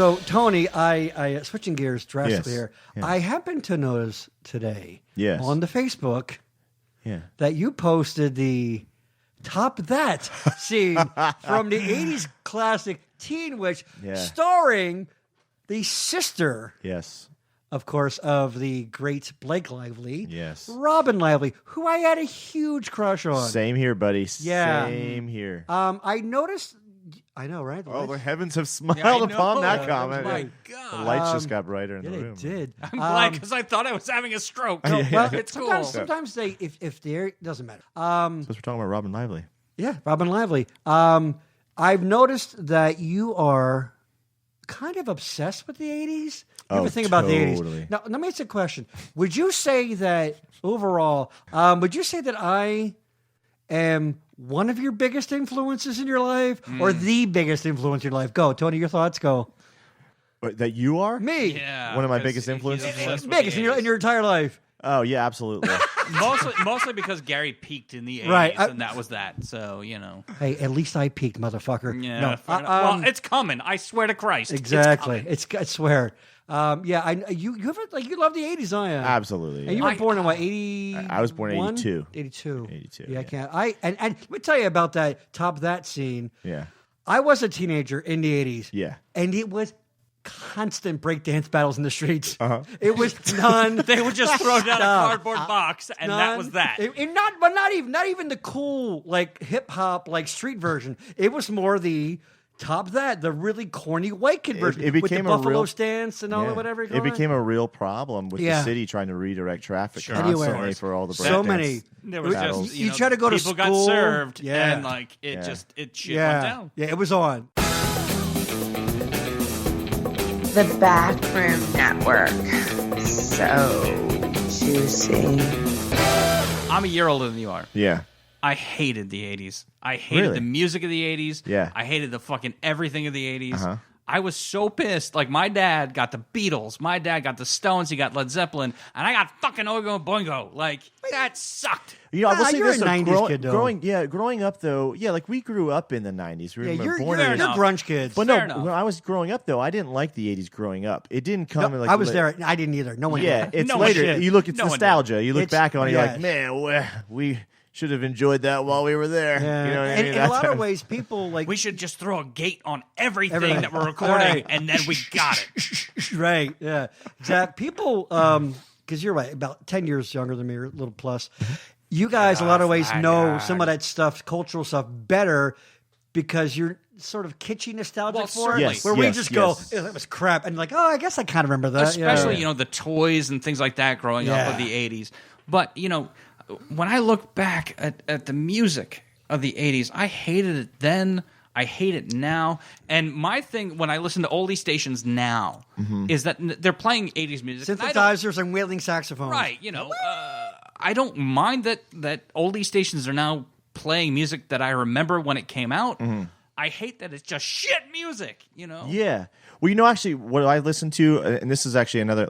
So, Tony, I switching gears drastically here. Yeah. I happened to notice today on the Facebook that you posted the Top That scene from the 80s classic Teen Witch starring the sister. Yes. Of course, of the great Blake Lively. Yes. Robin Lively, who I had a huge crush on. Same here, buddy. Yeah. Same here. I noticed... I know, right? The heavens have smiled upon that comment. My God. The lights just got brighter in the room. They did. I'm glad because I thought I was having a stroke. No, well, it's sometimes they, if they're, doesn't matter. So we're talking about Robin Lively. Yeah, Robin Lively. I've noticed that you are kind of obsessed with the 80s. You ever think about the 80s? Now, let me ask you a question. Would you say that overall, would you say that I am one of your biggest influences in your life or the biggest influence in your life? Go, Tony, your thoughts, go. That you are? Me. Yeah. One of my biggest influences? Biggest in your entire life. Oh, yeah, absolutely. Mostly because Gary peaked in the 80s, Right, and that was that. So, Hey, at least I peaked, motherfucker. Yeah. No, well, it's coming. I swear to Christ. Exactly. I swear. You love the 80s, don't you? Absolutely. And you were born in what, 80? I was born in 82. 82. 82. Yeah, I can't. And let me tell you about that Top That scene. Yeah. I was a teenager in the 80s. Yeah. And it was constant breakdance battles in the streets. Uh-huh. It was none. They would just throw down a cardboard box, and that was that. Not even the cool like hip hop like street version. It was more the Top That, the really corny white kid version. It became with the a buffalo real stance and all the whatever. It became a real problem with the city trying to redirect traffic constantly for all the breakdance. So many. There was just you try to go to school. People got served, yeah. and like it shit went down. Yeah, it was on. The Backroom Network. So juicy. I'm a year older than you are. Yeah. I hated the 80s. I hated the music of the 80s. Yeah. I hated the fucking everything of the 80s. Uh-huh. I was so pissed. Like, my dad got the Beatles. My dad got the Stones. He got Led Zeppelin. And I got fucking Oingo Boingo. Like, that sucked. You know, I will say you're this, a 90s kid, though. Growing up, though, like, we grew up in the 90s. We were You're born in the grunge kids. But when I was growing up, though, I didn't like the 80s growing up. It didn't come I was there. I didn't either. No one did. It's no later. Shit. You look, it's no nostalgia. You look back on it, you're yes. like, man, we should have enjoyed that while we were there. Yeah. You know what I mean? In a lot of ways, people like... We should just throw a gate on everything that we're recording, and then we got it. Right, yeah. Exactly. People, because you're right, about 10 years younger than me, or a little plus. You guys, a lot of ways, know some of that stuff, cultural stuff, better because you're sort of kitschy nostalgic for it. Yes, where we just go, it was crap. And like, I guess I kind of remember that. Especially, the toys and things like that growing up of the 80s. But, when I look back at the music of the 80s, I hated it then. I hate it now. And my thing when I listen to oldie stations now is that they're playing 80s music. Synthesizers and wailing saxophones. Right. I don't mind that oldie stations are now playing music that I remember when it came out. I hate that it's just shit music, Yeah. Well, actually, what I listen to, and this is actually another,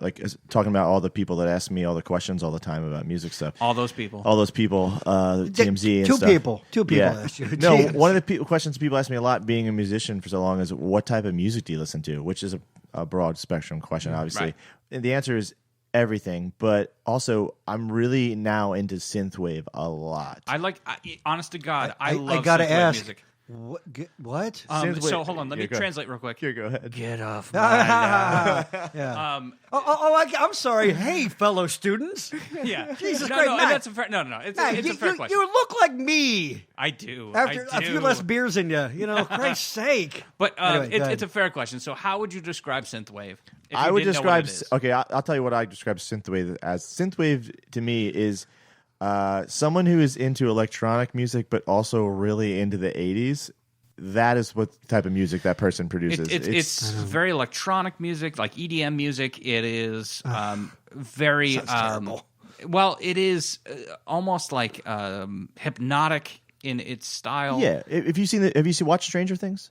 talking about all the people that ask me all the questions all the time about music stuff. All those people. TMZ and Two stuff. Two people asked you. No, one of the questions people ask me a lot, being a musician for so long, is what type of music do you listen to? Which is a broad spectrum question, obviously. Right. And the answer is everything, but also I'm really now into synthwave a lot. Honest to God, I love gotta synthwave ask. music. What? So hold on, let me translate real quick. Here, go ahead. Get off my lawn. Yeah. I'm sorry. Hey, fellow students. Yeah. Jesus Christ, Matt. That's a fair. No. It's a fair question. You look like me. I do. After a few less beers in you, Christ's sake. But anyway, it's a fair question. So how would you describe synthwave? I would describe. Okay, I'll tell you what I describe synthwave as. Synthwave to me is someone who is into electronic music, but also really into the 80s. That is what type of music that person produces. It's very electronic music, like EDM music. It is very terrible. Well, it is almost like hypnotic in its style. Yeah. Have you watched Stranger Things?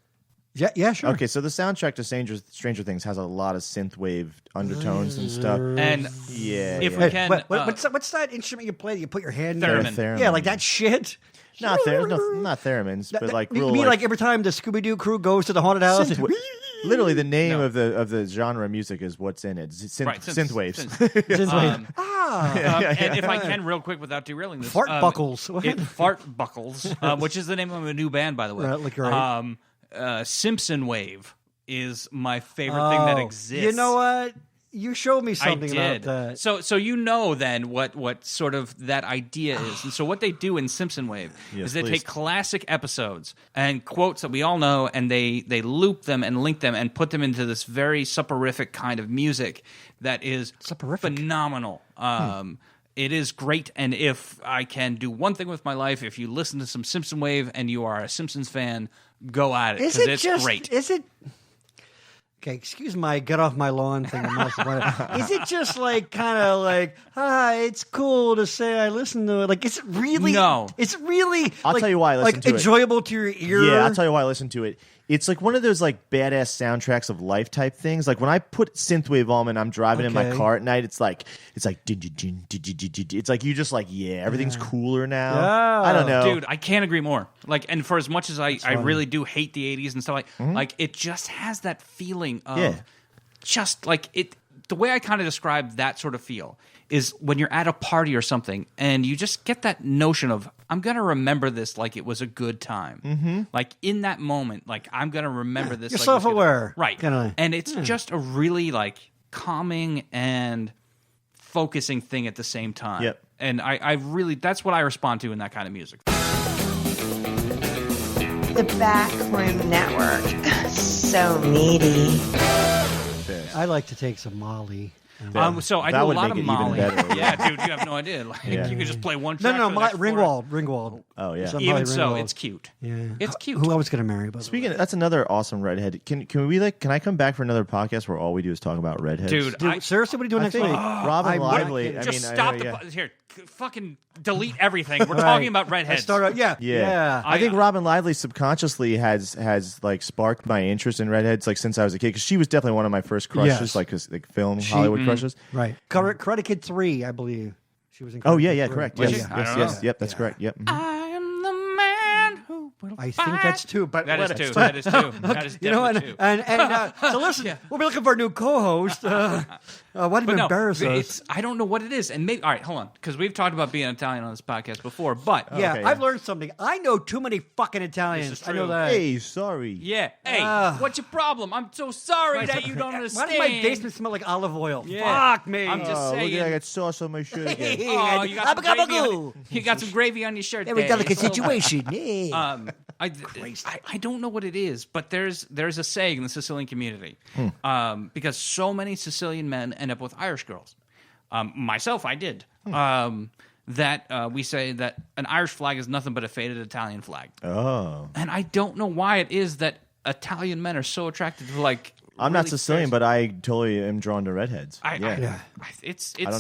Yeah, sure. Okay, so the soundtrack to Stranger Things has a lot of synthwave undertones and stuff. And if we can, what's that instrument you play? You put your hand theremin. in there? Yeah, like that shit. Not theremins, but like you real. mean like every time the Scooby Doo crew goes to the haunted house? Literally, the name of the genre of music is what's in it. Synthwaves. And if I can, real quick, without derailing this, Fart Buckles. Fart Buckles, which is the name of a new band, by the way. Synthwave is my favorite thing that exists. You know what? You showed me something about that. So you know then what sort of that idea is. And so what they do in Synthwave is they take classic episodes and quotes that we all know, and they loop them and link them and put them into this very soporific kind of music that is phenomenal. It is great, and if I can do one thing with my life, if you listen to some Synthwave and you are a Simpsons fan, go at it, because it's great. Is it... Okay, excuse my get off my lawn thing. Is it just like kind of like, it's cool to say I listen to it? Like, is it really? No. It's really. I'll tell you why I listen to it. Enjoyable to your ear. Yeah, I'll tell you why I listen to it. It's like one of those like badass soundtracks of life type things. Like when I put Synthwave on and I'm driving in my car at night, it's like it's like you just like everything's cooler now. Yeah. I don't know, dude. I can't agree more. Like, and for as much as I really do hate the '80s and stuff like it just has that feeling of just like it. The way I kind of describe that sort of feel is when you're at a party or something and you just get that notion of, I'm going to remember this like it was a good time. Mm-hmm. Like in that moment, like I'm going to remember this. You're like self-aware. Right. And it's just a really like calming and focusing thing at the same time. Yep. And I really, that's what I respond to in that kind of music. The Backroom Network. So needy. I like to take some Molly. So I do a lot of Molly. Yeah, dude, you have no idea. Like you could just play one track. No, Ringwald. Oh yeah. Even so, it's cute. Yeah, it's cute. Who I was going to marry? Speaking, that's another awesome redhead. Can I come back for another podcast where all we do is talk about redheads? Dude, seriously, what are you doing next week? Robin Lively. Just stop here. Fucking delete everything. We're talking about redheads. I think Robin Lively subconsciously has like sparked my interest in redheads like since I was a kid, because she was definitely one of my first crushes, like film Hollywood crushes. Right. Karate Kid 3, I believe. She was in. Oh yeah, correct. Yes. Yep, that's correct. Yep. I am the man who will I think that's 2, but that is 2. That is 2. That is definitely 2. And so listen, we'll be looking for a new co-host. Why did you embarrass us? I don't know what it is, and maybe all right, hold on, because we've talked about being Italian on this podcast before, but I've learned something. I know too many fucking Italians. I know that. Hey, sorry. Yeah. Hey, what's your problem? I'm so sorry that you don't understand. Why does my basement smell like olive oil? Yeah. Fuck me. I'm just saying. Look, I got sauce on my shirt again. Oh, you got some gravy on your shirt. Very delicate situation. I don't know what it is, but there's a saying in the Sicilian community, because so many Sicilian men end up with Irish girls. Myself, I did. That we say that an Irish flag is nothing but a faded Italian flag. Oh. And I don't know why it is that Italian men are so attracted to like. I'm not Sicilian, but I totally am drawn to redheads. I don't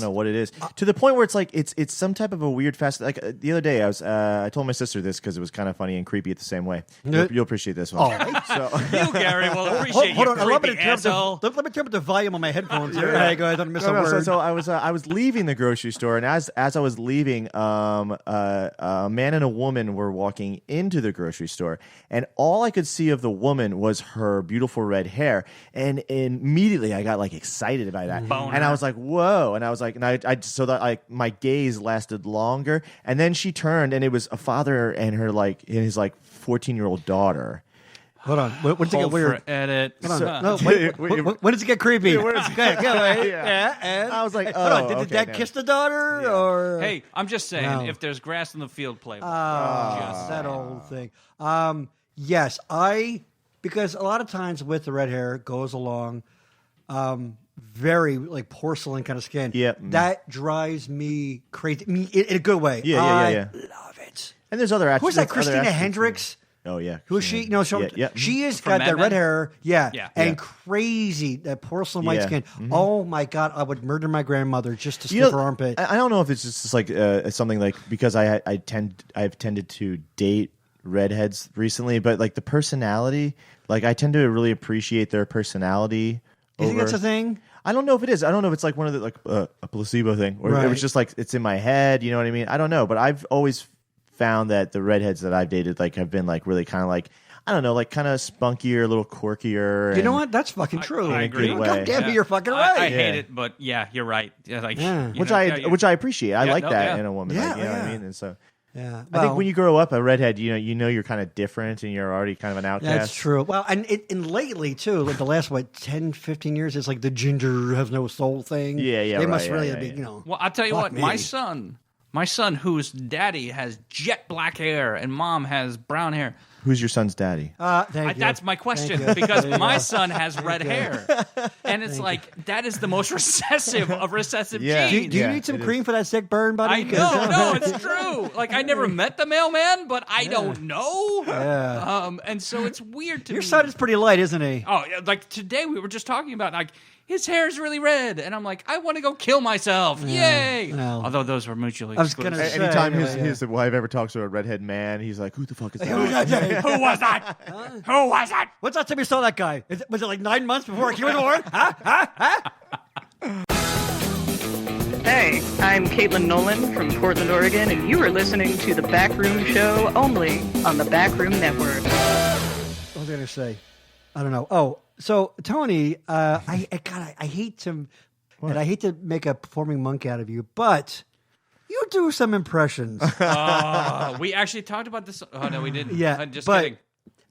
know what it is. To the point where it's like it's some type of a weird fast. Like the other day, I told my sister this because it was kind of funny and creepy at the same way. You'll appreciate this one. You, Gary, will appreciate. Hold on, let me turn up the volume on my headphones here. Hey, go ahead, don't miss a word. So I was leaving the grocery store, and as I was leaving, a man and a woman were walking into the grocery store, and all I could see of the woman was her beautiful red hair. And immediately I got like excited about that, and I was like, "Whoa!" And I was like, my gaze lasted longer, and then she turned, and it was a father and his 14-year-old daughter. Hold on, when does it get weird? Edit. When does it get creepy? And I was like, "Oh, did the dad kiss the daughter?" Or hey, I'm just saying, if there's grass in the field, play with it. That old thing. Yes, because a lot of times with the red hair goes along very like porcelain kind of skin. Yep. That drives me crazy. In a good way. Yeah. I love it. And there's other actors. Who's that? Christina Hendricks? Oh yeah. Who is she? No, she has got that red hair. And crazy that porcelain white skin. Mm-hmm. Oh my God, I would murder my grandmother just to sniff her armpit. I don't know if it's just like something like because I've tended to date redheads recently, but like the personality, like I tend to really appreciate their personality. You think that's a thing? I don't know if it is. I don't know if it's like one of the like a placebo thing, or it was just like it's in my head. You know what I mean? I don't know, but I've always found that the redheads that I've dated like have been like really kind of like I don't know, like kind of spunkier, a little quirkier. You know what? That's fucking true. I agree. God damn it, you're fucking right. I hate it, but yeah, you're right. Yeah, like, which I appreciate. I like that in a woman. Yeah, like, you know what I mean? And so. Yeah, I think when you grow up a redhead, you know you're kind of different and you're already kind of an outcast. That's true. Well, and lately too, like the last 10, 15 years, it's like the ginger has no soul thing. Yeah, They must really be, you know. Well, I'll tell you what, me. my son, whose daddy has jet black hair and mom has brown hair. Who's your son's daddy? Thank you. That's my question because my son has red hair, and it's like that is the most recessive of recessive genes. Do you need some cream for that sick burn, buddy? I know, no, it's true. Like I never met the mailman, but I don't know. Yeah. And so it's weird to me. Your son is pretty light, isn't he? Oh, like today we were just talking about like his hair is really red, and I'm like, I want to go kill myself. Yay! Well, although those were mutually I was exclusive. gonna say, Anytime his wife ever talks to a redhead man, he's like, "Who the fuck is that?" Who was that? Who was that? What's that time you saw that guy? Was it like 9 months before I came in the war? Hey, I'm Caitlin Nolan from Portland, Oregon, and you are listening to The Backroom Show only on the Backroom Network. What was I going to say? I don't know. Oh, so Tony, I hate to, and I hate to make a performing monk out of you, but you do some impressions. We actually talked about this. Oh no, we didn't. Yeah, just but, kidding.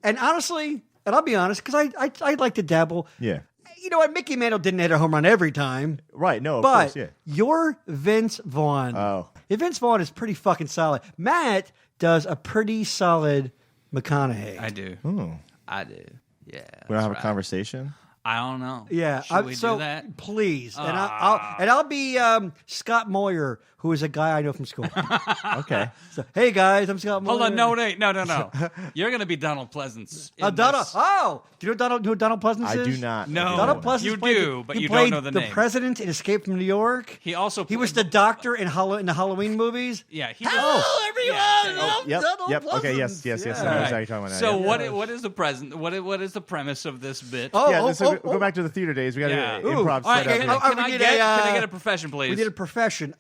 And honestly, and I'll be honest, because I like to dabble. Yeah. You know what? Mickey Mantle didn't hit a home run every time. Right. No. Of but course, yeah. Your Vince Vaughn. Oh. Vince Vaughn is pretty fucking solid. Matt does a pretty solid McConaughey. I do. Ooh. I do. Yeah. We don't have a conversation. I don't know. Yeah, Should we do that? Please, and I'll be Scott Moyer, who is a guy I know from school. Okay. So, hey guys, I'm Scott Moyer. Hold on, no. You're gonna be Donald Pleasance. Donald. Oh, do you know who Donald Pleasance is? I do not. No. Donald Pleasance. You played do, but he you don't played know the the name. president in Escape from New York. He also he was the doctor in the Halloween movies. Yeah. Hello, everyone. I'm Donald Yep. Pleasance. Okay. Yes. I know exactly what you're talking about. So yeah. what is the present? What is the premise of this bit? Go back to the theater days. We got to improv All right, set up. can I get a profession, please? We did a profession.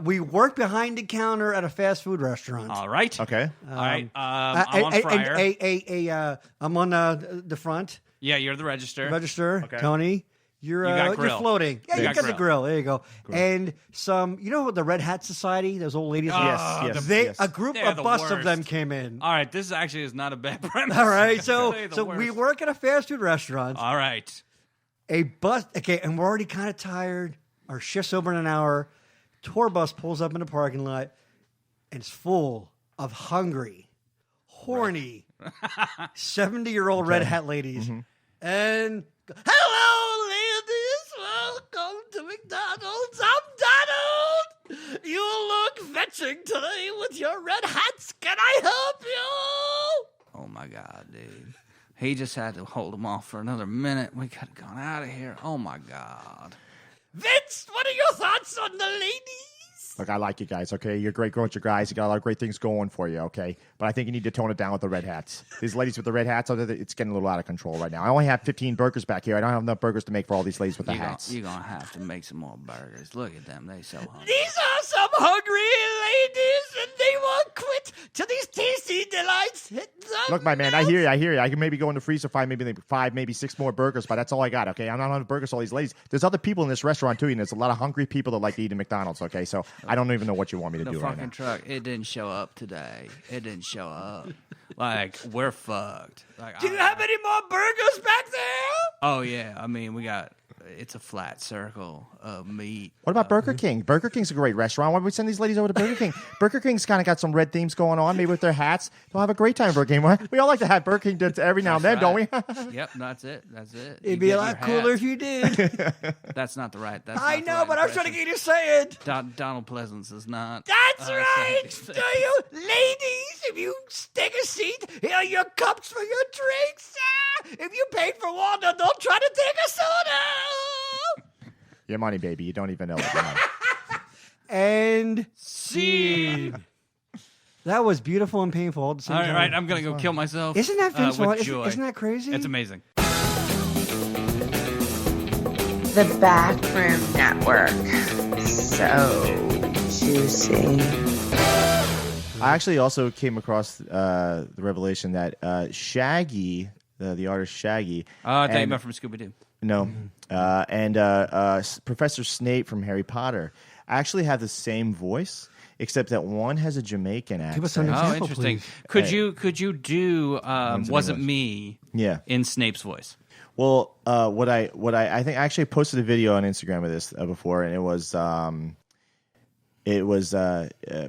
We worked behind the counter at a fast food restaurant. All right. Okay. All right. I'm on fryer. I'm on the front. Yeah, you're the register. Okay. Tony, you're floating. Yeah, you got the grill. There you go. And you know the Red Hat Society? Those old ladies. Yes. A bus of them came in. All right, this actually is not a bad premise. All right, so we work at a fast food restaurant. All right. A bus. Okay, and we're already kind of tired. Our shift's over in an hour. Tour bus pulls up in the parking lot, and it's full of hungry, horny, 70-year-old red hat ladies. Mm-hmm. And hello, ladies. Welcome to McDonald's. I'm Donald. You look fetching today with your red hats. Can I help you? Oh my God, dude. He just had to hold them off for another minute. We could have gone out of here. Oh my God. Vince, what are your thoughts on the ladies? Look, I like you guys, okay? You're great girls, you guys. You got a lot of great things going for you, okay? But I think you need to tone it down with the red hats. These ladies with the red hats, it's getting a little out of control right now. I only have 15 burgers back here. I don't have enough burgers to make for all these ladies with the hats. You're going to have to make some more burgers. Look at them. They so hungry. These are some hungry ladies, and they won't quit till these tasty delights hit them. Look, my man, I hear you. I can maybe go in the freezer, find maybe 6 more burgers, but that's all I got, okay? I'm not on burgers for all these ladies. There's other people in this restaurant, too, and there's a lot of hungry people that like to eat at McDonald's, okay? So I don't even know what you want me to do right now. The fucking truck, it didn't show up today. It didn't show up. Like, we're fucked. Like, do you have any more burgers back there? Oh, yeah. I mean, it's a flat circle of meat. What about Burger King? Burger King's a great restaurant. Why don't we send these ladies over to Burger King? Burger King's kind of got some red themes going on, maybe with their hats. They'll have a great time at Burger King. We all like to have Burger King every now and then, don't we? Yep, that's it. It'd be a lot cooler if you did. That's not the right. I know, but I'm trying to get you to say it. Donald Pleasance is not. That's right. Do you, ladies? If you take a seat, here are your cups for your drinks. If you paid for water, don't try to take a soda. Your money, baby. You don't even know it. And scene. That was beautiful and painful all at the same time. All right, I'm going to go kill myself. Isn't that Vince Vaughn? Isn't that crazy? It's amazing. The Backroom Network. So juicy. I actually also came across the revelation that Shaggy, the artist Shaggy. I thought you meant from Scooby-Doo. No. And Professor Snape from Harry Potter actually have the same voice, except that one has a Jamaican accent. Give us an example, Interesting. please. Could you do Wasn't Me in Snape's voice? Well, what I think I actually posted a video on Instagram of this before, and it was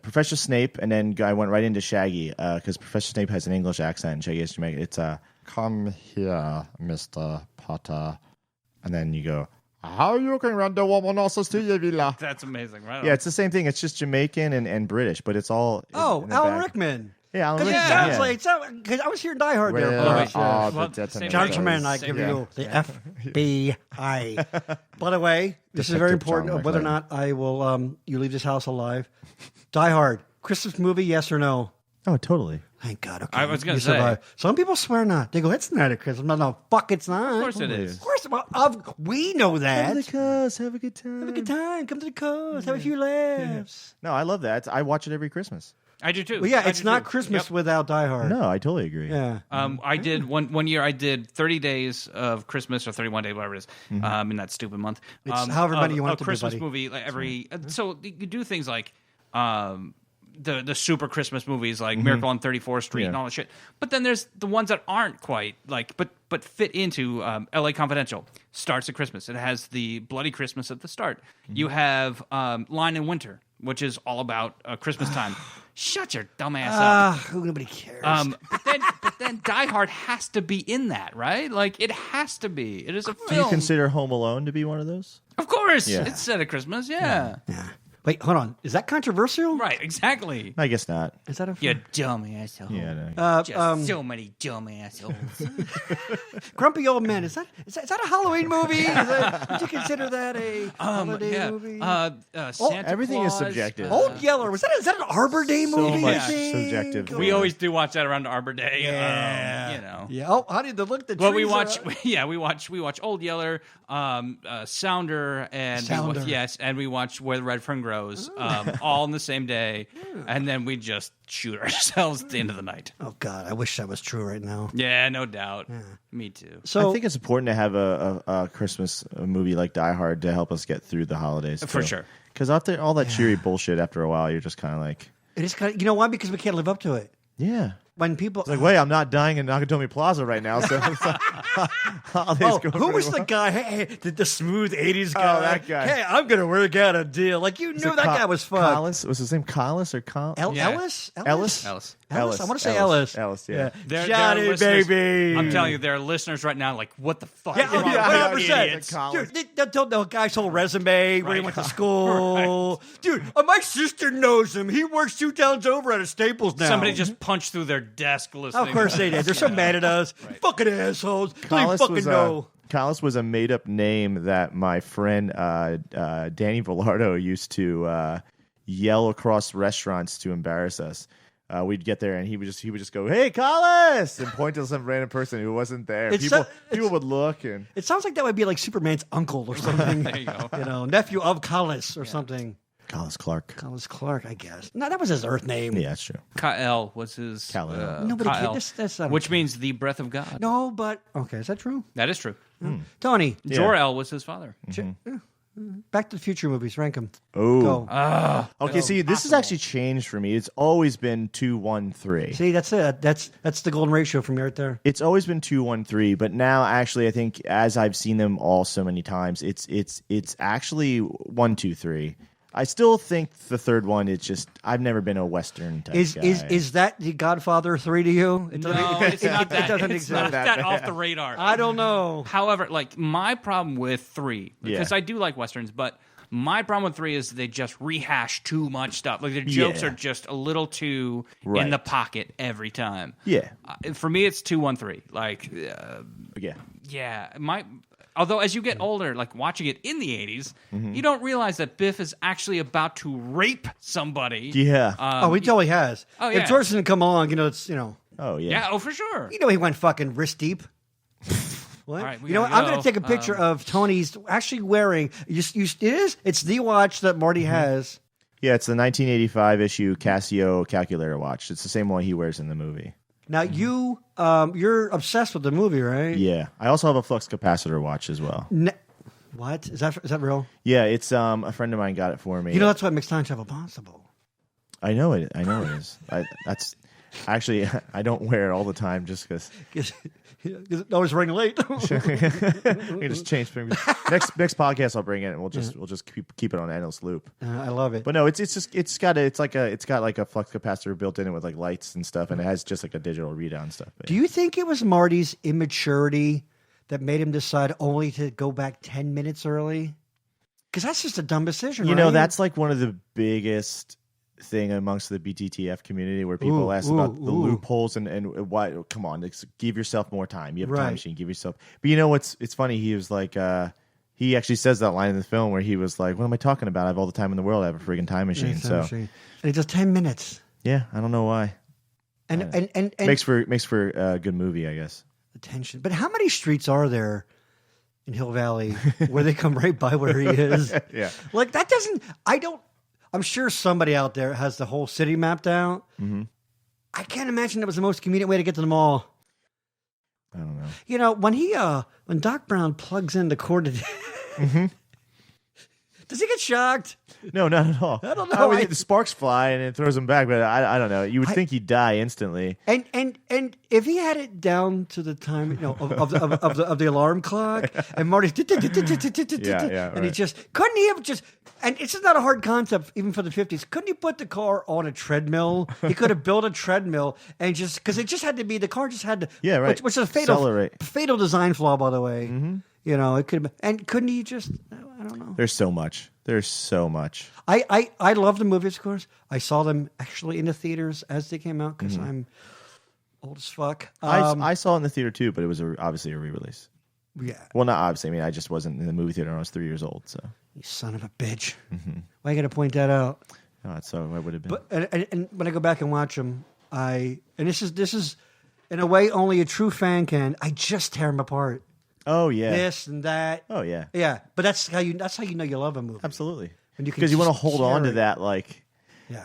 Professor Snape, and then I went right into Shaggy because Professor Snape has an English accent and Shaggy has Jamaican. It's come here, Mr. Potter, and then you go, how you can run the woman also to your villa? That's amazing, right? Yeah, it's the same thing. It's just Jamaican and British, but it's all. Alan Rickman. Yeah, Alan Rickman. It sounds like because I was hearing Die Hard there. Gentlemen, I give you the FBI. By the way, this is very important. Whether or not I will, you leave this house alive. Die Hard, Christmas movie, yes or no? Oh, totally. Thank God. Okay, I was going to say. Some people swear not. They go, it's not a Christmas. No, fuck, it's not. Of course it is. Of course, we know that. Have the coast. Have a good time. Have a good time. Come to the coast. Have a few laughs. No, I love that. I watch it every Christmas. I do too. Well, yeah, it's not Christmas without Die Hard. No, I totally agree. Yeah. I did one year. I did 30 days of Christmas or 31 days, whatever it is, in that stupid month. It's however many you want a to Christmas be, buddy. movie like every. So you do things like the super Christmas movies like Miracle on 34th Street and all that shit. But then there's the ones that aren't quite like, but fit into L.A. Confidential. Starts at Christmas. It has the bloody Christmas at the start. You have Line in Winter, which is all about Christmas time. Shut your dumb ass up. Nobody cares. But then Die Hard has to be in that, right? Like, it has to be. It is a film. Do you consider Home Alone to be one of those? Of course. Yeah. It's set at Christmas, yeah. Wait, hold on. Is that controversial? Right, exactly. I guess not. Is that a You dumb asshole. Yeah. No. So many dumb assholes. Grumpy Old Men? Is that a Halloween movie? Would you consider that a holiday movie? Santa everything Claus, is subjective. Old Yeller. Is that an Arbor Day movie? So much I think? subjective. We always do watch that around Arbor Day. Yeah. Yeah. Oh, honey, look the. Well, we watch Old Yeller, Sounder, and Sounder. and we watch Where the Red Fern Grows, all on the same day, and then we just shoot ourselves at the end of the night. Oh God, I wish that was true right now. Yeah, no doubt. Yeah. Me too. So I think it's important to have a Christmas movie like Die Hard to help us get through the holidays. For sure. Because after all that cheery bullshit, after a while, you're just kind of like, it is kind of. You know why? Because we can't live up to it. Yeah. When people like, wait, I'm not dying in Nakatomi Plaza right now. So who was the guy? Hey, the smooth '80s guy. Oh, that guy. Hey, I'm gonna work out a deal. Like you knew that guy was fun. Collis was his name Collis or Collis? Ellis? Ellis. I want to say Ellis. Ellis, yeah. Johnny, baby. I'm telling you, there are listeners right now like, what the fuck? Yeah, 100%. Dude, they told the guy's whole resume, where he went to school. Right. Dude, my sister knows him. He works 2 towns over at a Staples now. Somebody just punched through their desk listening. Of course they did. They're so mad at us. Right. Fucking assholes. Collis was a made-up name that my friend Danny Villardo used to yell across restaurants to embarrass us. We'd get there and he would just go, "Hey, Collis!" and point to some random person who wasn't there. People would look, and it sounds like that would be like Superman's uncle or something. There you go. Nephew of Collis or something. Collis Clark. Collis Clark, I guess. No, that was his Earth name. Yeah, that's true. Kal was his. Kal-El. Nobody cares. That's which means the breath of God. No, but okay, is that true? That is true. Tony. Jor-El was his father. Back to the Future movies. Rank them. Oh. Okay, see, this has actually changed for me. It's always been 2, 1, 3. See, that's it. That's the golden ratio from right there. It's always been 2, 1, 3, but now actually I think as I've seen them all so many times, it's actually 1, 2, 3. I still think the third one is just I've never been a Western type guy. Is that the Godfather 3 to you? It's not that. It doesn't exist. Not that off the radar. I don't know. However, like my problem with 3, because I do like Westerns, but my problem with 3 is they just rehash too much stuff. Like their jokes are just a little too in the pocket every time. Yeah. For me, it's 2, 1, 3. Like, Although as you get older, like watching it in the 80s, you don't realize that Biff is actually about to rape somebody. Yeah. He totally has. Oh, yeah. If George didn't come along, it's. Oh, yeah. Yeah, for sure. He went fucking wrist deep. What? Right, I'm going to take a picture of Tony's actually wearing. It's the watch that Marty has. Yeah, it's the 1985 issue Casio calculator watch. It's the same one he wears in the movie. Now you're obsessed with the movie, right? Yeah, I also have a flux capacitor watch as well. What is that real? Yeah, it's a friend of mine got it for me. You know that's why it makes time travel possible. I know it. I know it is. That's actually I don't wear it all the time just because. I was running late. We can just change things. Next podcast I'll bring it and we'll just keep it on endless loop. I love it. But no, it's got like a flux capacitor built in it with like lights and stuff, and it has just like a digital readout and stuff. But, do you think it was Marty's immaturity that made him decide only to go back 10 minutes early? Because that's just a dumb decision. You know, that's like one of the biggest thing amongst the BTTF community where people ask about the loopholes and why. Come on, give yourself more time. You have a time machine. Give yourself. But you know what's? It's funny. He was like, he actually says that line in the film where he was like, "What am I talking about? I have all the time in the world. I have a freaking time machine." And it's just 10 minutes. Yeah, I don't know why. And makes for a good movie, I guess. The tension. But how many streets are there in Hill Valley where they come right by where he is? Yeah, like that doesn't. I'm sure somebody out there has the whole city mapped out. Mm-hmm. I can't imagine that was the most convenient way to get to the mall. I don't know. You know, when Doc Brown plugs in the cord, mm-hmm. Does he get shocked? No, not at all. I don't know. The sparks fly and it throws him back, but I don't know. You would think he'd die instantly. And if he had it down to the time, of the alarm clock, and Marty's and he just couldn't he have just. And it's just not a hard concept, even for the 50s. Couldn't he put the car on a treadmill? He could have built a treadmill and because it just had to be, the car just had to, yeah, right. Which is a fatal design flaw, by the way. Mm-hmm. You know, it could have been, and couldn't he just, I don't know. There's so much. I love the movies, of course. I saw them actually in the theaters as they came out because I'm old as fuck. I saw it in the theater too, but it was obviously a re-release. Yeah. Well, not obviously. I mean, I just wasn't in the movie theater when I was 3 years old. So. You son of a bitch. Mm-hmm. Why you got to point that out? Oh, that's so I would have been. But and when I go back and watch them, this is in a way only a true fan can. I just tear them apart. Oh yeah. This and that. Oh yeah. Yeah, but that's how you know you love a movie. Absolutely. Because you want to hold on to that, like,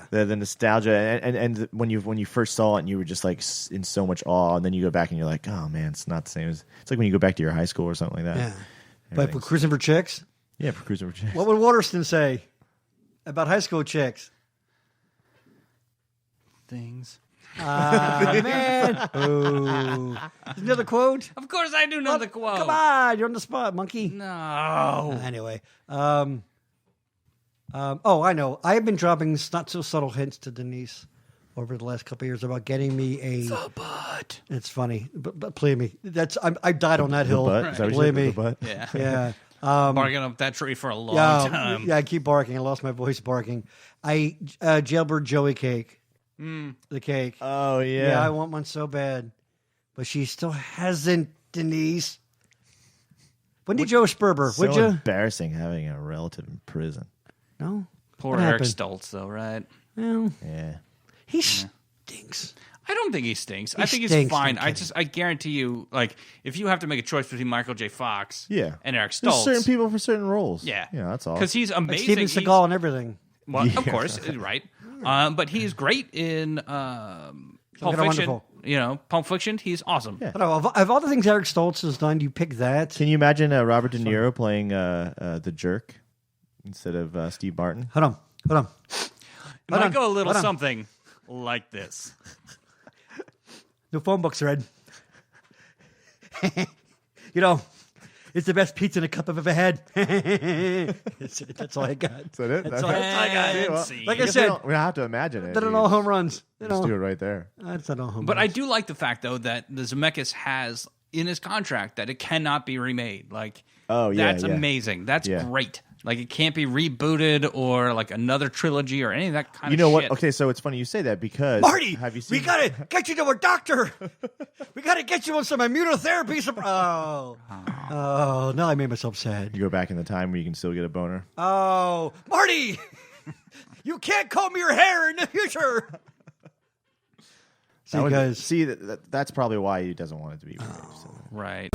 the nostalgia, and when you first saw it, and you were just like in so much awe, and then you go back and you're like, oh man, it's not the same as. It's like when you go back to your high school or something like that. Yeah. But for Cruising for Chicks. Yeah, for Cruising for Chicks. What would Waterston say about high school chicks? Things. Man. Ooh. Another quote? Of course I do know the quote. Come on, you're on the spot, monkey. No. Anyway. I know. I have been dropping not so subtle hints to Denise over the last couple of years about getting me the butt. It's funny, but believe me, I died on that hill. Butt? Is that what you believe said, me. the butt? Yeah. Yeah. Barking up that tree for a long time. Yeah, I keep barking. I lost my voice barking. I jailbird Joey cake. The cake. Oh yeah. Yeah, I want one so bad, but she still hasn't. Denise. When did Joe Sperber? So Would you? Embarrassing having a relative in prison. No. Poor Eric Stoltz, though, right? Well, yeah. He stinks. I don't think he stinks. I think he's fine. I guarantee you, like, if you have to make a choice between Michael J. Fox and Eric Stoltz. There's certain people for certain roles. Yeah. Yeah, that's all. Because he's amazing. Like Steven Seagal and everything. Well, of course, right. But he's great in Pulp Fiction. You know, Pulp Fiction, he's awesome. Yeah. Of all the things Eric Stoltz has done, you pick that. Can you imagine Robert De Niro playing the jerk instead of Steve Martin? Hold on. It might go a little something like this. No phone books, Red. You know, it's the best pizza in a cup I've ever had. That's all I got. Is that it? That's all I got. Well, like I said, we don't have to imagine it. They're all home runs. Just do it right there. That's not all home runs. But I do like the fact, though, that the Zemeckis has in his contract that it cannot be remade. Like, that's amazing. That's great. Like, it can't be rebooted or like another trilogy or any of that kind of shit. You know what? Okay, so it's funny you say that because Marty, have you seen we gotta get you to a doctor. We gotta get you on some immunotherapy. Oh, now I made myself sad. You go back in the time where you can still get a boner. Oh, Marty, you can't comb your hair in the future. That's probably why he doesn't want it to be remade. Right.